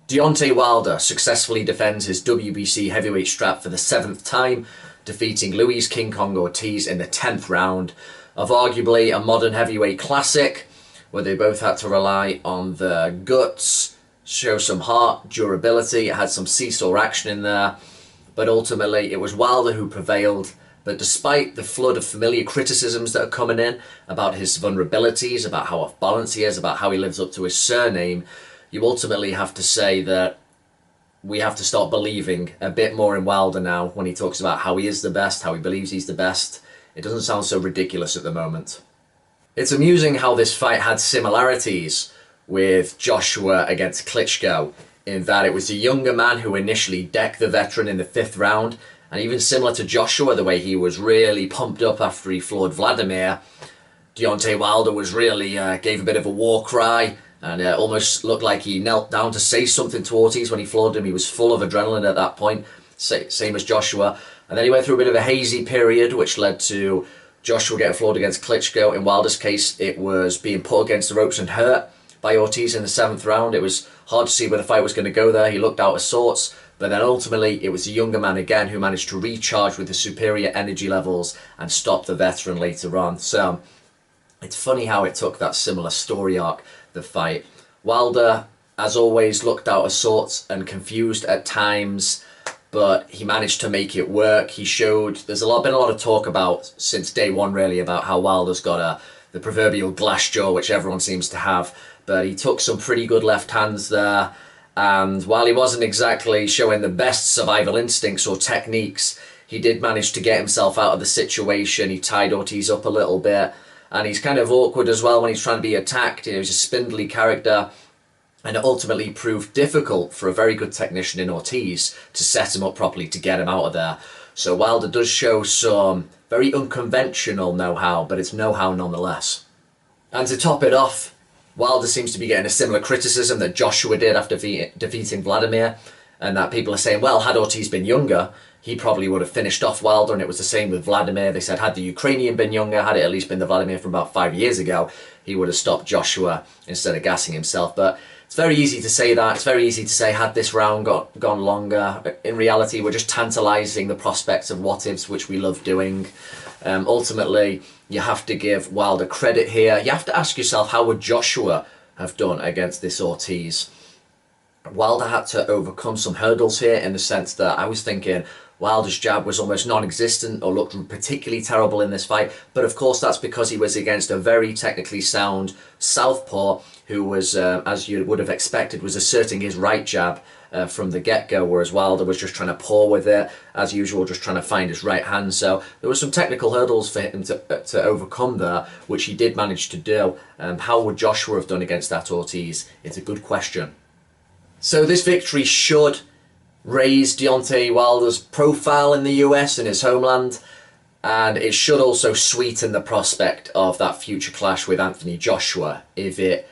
Deontay Wilder successfully defends his WBC heavyweight strap for the 7th time, defeating Luis King Kong Ortiz in the 10th round of arguably a modern heavyweight classic, where they both had to rely on their guts, show some heart, durability. It had some seesaw action in there, but ultimately it was Wilder who prevailed. But despite the flood of familiar criticisms that are coming in about his vulnerabilities, about how off balance he is, about how he lives up to his surname, you ultimately have to say that we have to start believing a bit more in Wilder now when he talks about how he is the best, how he believes he's the best. It doesn't sound so ridiculous at the moment. It's amusing how this fight had similarities with Joshua against Klitschko, in that it was a younger man who initially decked the veteran in the 5th round, and even similar to Joshua, the way he was really pumped up after he floored Vladimir, Deontay Wilder was really, gave a bit of a war cry, and almost looked like he knelt down to say something to Ortiz when he floored him. He was full of adrenaline at that point, same as Joshua. And then he went through a bit of a hazy period, which led to Joshua getting floored against Klitschko. In Wilder's case, it was being put against the ropes and hurt by Ortiz in the 7th round. It was hard to see where the fight was going to go there. He looked out of sorts. But then ultimately, it was a younger man again who managed to recharge with the superior energy levels and stop the veteran later on. So it's funny how it took that similar story arc, the fight. Wilder, as always, looked out of sorts and confused at times, but he managed to make it work. He showed, there's been a lot of talk about, since day one really, about how Wilder's got the proverbial glass jaw, which everyone seems to have, but he took some pretty good left hands there, and while he wasn't exactly showing the best survival instincts or techniques, he did manage to get himself out of the situation. He tied Ortiz up a little bit, and he's kind of awkward as well when he's trying to be attacked. You know, he's a spindly character, and it ultimately proved difficult for a very good technician in Ortiz to set him up properly to get him out of there. So Wilder does show some very unconventional know-how, but it's know-how nonetheless. And to top it off, Wilder seems to be getting a similar criticism that Joshua did after defeating Vladimir, and that people are saying, well, had Ortiz been younger, he probably would have finished off Wilder, and it was the same with Vladimir. They said had the Ukrainian been younger, had it at least been the Vladimir from about 5 years ago, he would have stopped Joshua instead of gassing himself. But it's very easy to say that. It's very easy to say had this round gone longer. In reality, we're just tantalising the prospects of what-ifs, which we love doing. Ultimately, you have to give Wilder credit here. You have to ask yourself, how would Joshua have done against this Ortiz? Wilder had to overcome some hurdles here, in the sense that I was thinking Wilder's jab was almost non-existent or looked particularly terrible in this fight, but of course that's because he was against a very technically sound southpaw who was, as you would have expected, was asserting his right jab from the get-go, whereas Wilder was just trying to paw with it, as usual, just trying to find his right hand. So there were some technical hurdles for him to overcome there, which he did manage to do. How would Joshua have done against that Ortiz? It's a good question. So this victory should raise Deontay Wilder's profile in the US, in his homeland, and it should also sweeten the prospect of that future clash with Anthony Joshua if it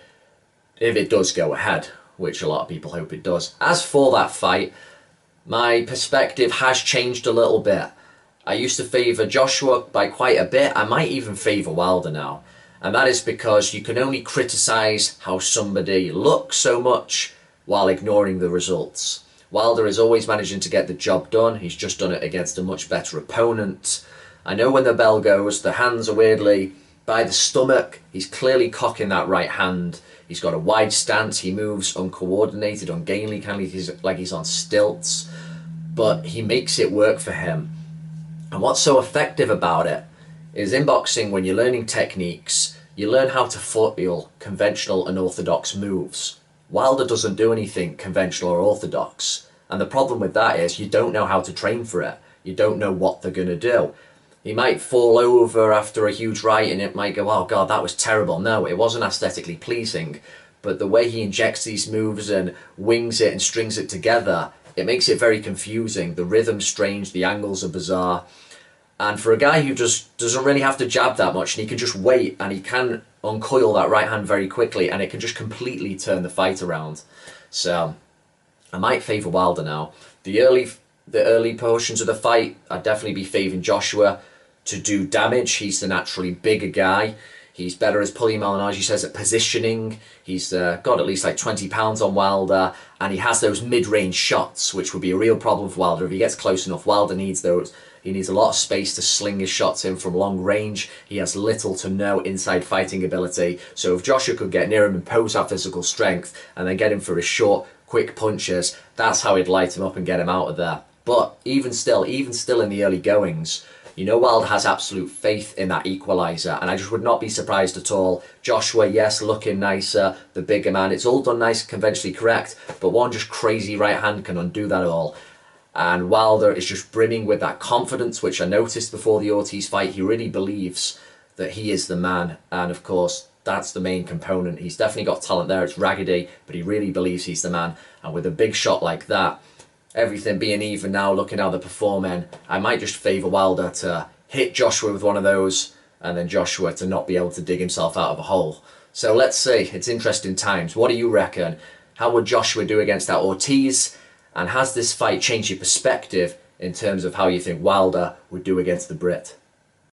does go ahead, which a lot of people hope it does. As for that fight, my perspective has changed a little bit. I used to favour Joshua by quite a bit. I might even favour Wilder now, and that is because you can only criticise how somebody looks so much while ignoring the results. Wilder is always managing to get the job done. He's just done it against a much better opponent. I know when the bell goes, the hands are weirdly by the stomach. He's clearly cocking that right hand. He's got a wide stance. He moves uncoordinated, ungainly, kind of like he's on stilts. But he makes it work for him. And what's so effective about it is in boxing, when you're learning techniques, you learn how to foil conventional and orthodox moves. Wilder doesn't do anything conventional or orthodox, and the problem with that is you don't know how to train for it. You don't know what they're going to do. He might fall over after a huge right and it might go, oh god, that was terrible. No, it wasn't aesthetically pleasing, but the way he injects these moves and wings it and strings it together, it makes it very confusing. The rhythm's strange, the angles are bizarre, and for a guy who just doesn't really have to jab that much, and he can just wait and he can uncoil that right hand very quickly, and it can just completely turn the fight around. So I might favour Wilder now. The early portions of the fight, I'd definitely be favouring Joshua to do damage. He's the naturally bigger guy. He's better, as Pauline Malignaggi says, at positioning. He's got at least like 20 pounds on Wilder, and he has those mid-range shots, which would be a real problem for Wilder if he gets close enough. Wilder needs those. He needs a lot of space to sling his shots in from long range. He has little to no inside fighting ability. So if Joshua could get near him and pose that physical strength and then get him for his short, quick punches, that's how he'd light him up and get him out of there. But even still in the early goings, you know Wilder has absolute faith in that equaliser, and I just would not be surprised at all. Joshua, yes, looking nicer, the bigger man. It's all done nice, conventionally correct, but one just crazy right hand can undo that all. And Wilder is just brimming with that confidence, which I noticed before the Ortiz fight. He really believes that he is the man, and of course, that's the main component. He's definitely got talent there, it's raggedy, but he really believes he's the man. And with a big shot like that, everything being even now, looking how they're performing, I might just favour Wilder to hit Joshua with one of those, and then Joshua to not be able to dig himself out of a hole. So let's see, it's interesting times. What do you reckon? How would Joshua do against that Ortiz? And has this fight changed your perspective in terms of how you think Wilder would do against the Brit?